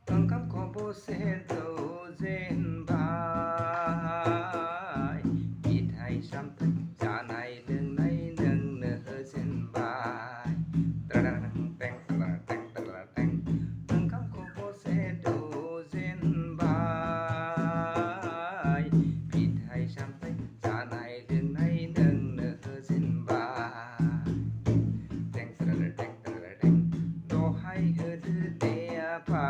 ओंखामखौबो सेरदौ जेनबाय फिथाइ सामथाइ जानाय लोंनाय नोंनो होजेनबाय ओंखामखौबो सेरदौ जेनबाय फिथाइ सामथाइ जानाय लोंनाय नोंनो होजेनबाय दहाय होदो दे आफा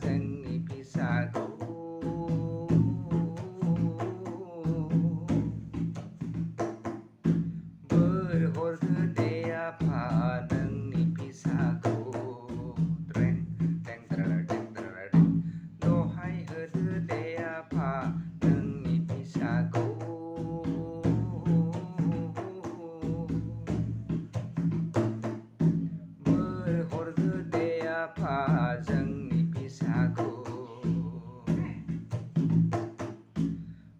जोंनि फिसाखौ बोर हरदो दे आफा नोंनि फिसाखौ दहाय होदो दे आफा नोंनि फिसाखौ बोर हरदो दे आफा जोंनि फिसाखौ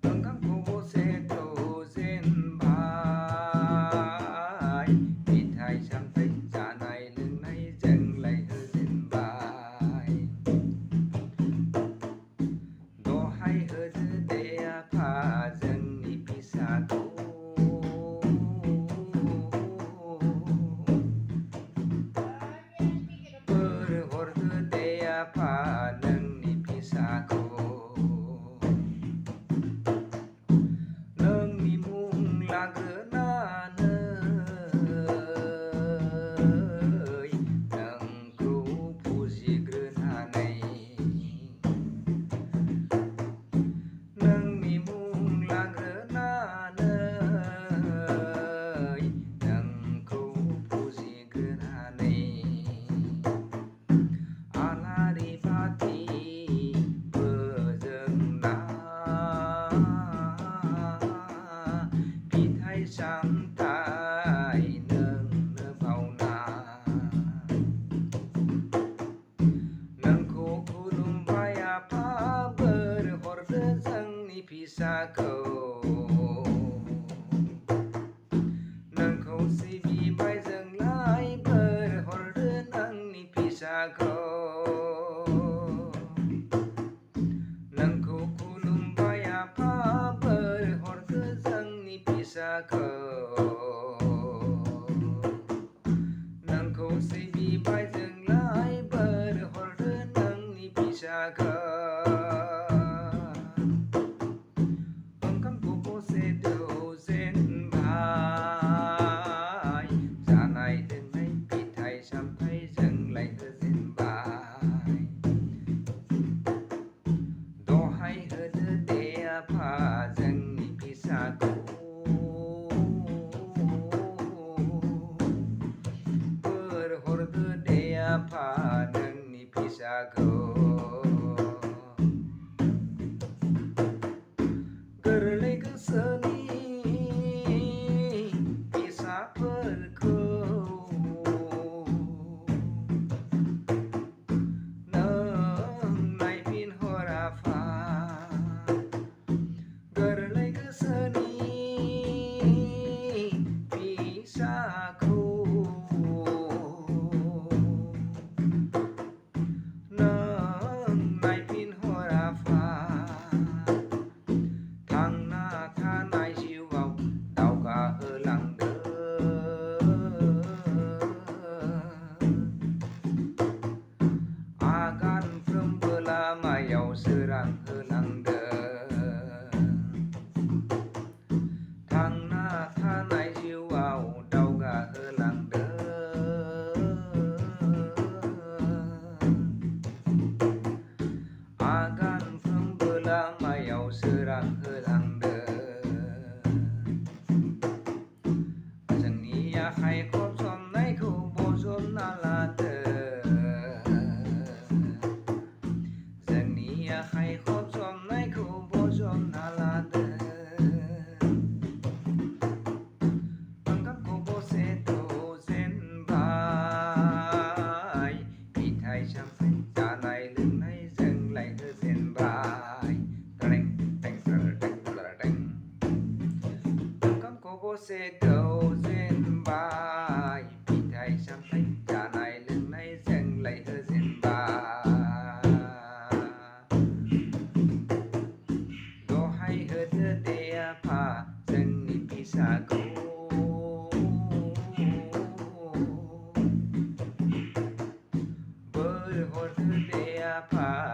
ओंखामखौबो सेरदौ जेनबाय फिथाइ सामथाइ जानाय लोंनाय जोंलाय होजेनबाय दहाय होदो दे आफा जोंनि फिसाखौ बोर हरदो दे आफा नोंनि फिसाखौ नोंनि मुं लाग्रोनानै नोंखौ फुजिग्रोनानै नोंनि मुं लाग्रोनानै नोंखौ फुजिग्रोनानै आलारि बाथि फोजोंना फिथाइ सामथाइ नोंनो बावना नोंखौ खुलुमबाय आफा बोर हरदो जोंनि फिसाखौ नोंखौ सिबिबाय जोंलाय बोर हरदो नोंनि फिसाखौ नोंखौ खुलुमबाय आफा बोर हरदो जोंनि फिसाखौ नोंखौ सिबिबाय जोंलाय बोर हरदो नोंनि फिसाखौ ओंखामखौबो सेरदौ जेनबाय जानाय लोंनाय फिथाइ सामथाइ जोंलाय होजेनबाय दहाय होदो दे आफा जोंनि फिसाखौ बोर हरदो दे आफा नोंनि फिसाखौ गोरलै गोसोनि फिसाफोरखौ नों नायफिनहर आफा गोरलै गोसोनि फिसाखौ नों नायफिनहर आफा थांना थानाय जिउआव दावगाहोलांदो आगानफ्रोमबो लामायाव सोरां होलांदो थांना थानाय जिउआव दावगाहोलांदो आगानफ्रोमबो लामायाव सोरां होलांदो जोंनि आखाइ खबजबनायखौ बजबना लादो ผ้า